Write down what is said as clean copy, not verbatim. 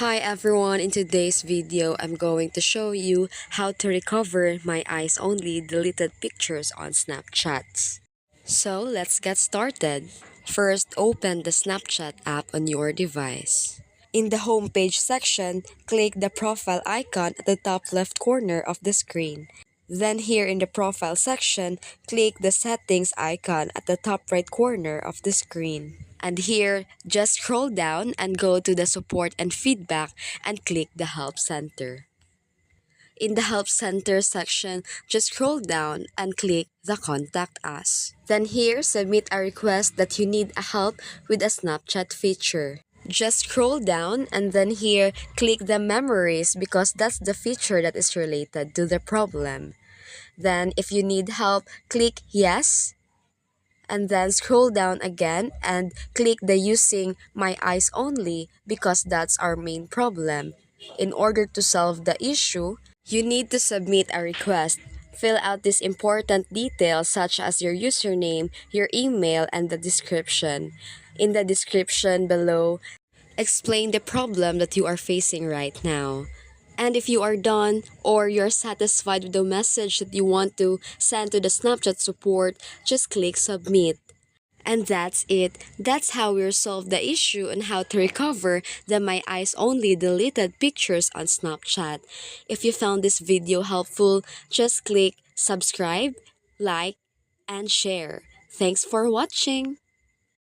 Hi everyone, in today's video, I'm going to show you how to recover my eyes only deleted pictures on Snapchat. So let's get started. First, open the Snapchat app on your device. In the homepage section, click the profile icon at the top left corner of the screen. Then here in the profile section, click the settings icon at the top right corner of the screen. And here, just scroll down and go to the support and feedback and click the help center. In the help center section, just scroll down and click the contact us. Then here, submit a request that you need a help with a Snapchat feature. Just scroll down and then here, click the memories because that's the feature that is related to the problem. Then if you need help, click yes and then scroll down again and click the using my eyes only because that's our main problem. In order to solve the issue, you need to submit a request. Fill out these important details such as your username, your email, and the description. In the description below, explain the problem that you are facing right now. And if you are done or you're satisfied with the message that you want to send to the Snapchat support, just click submit. And that's it. That's how we resolve the issue on how to recover the My Eyes Only deleted pictures on Snapchat. If you found this video helpful, just click subscribe, like, and share. Thanks for watching.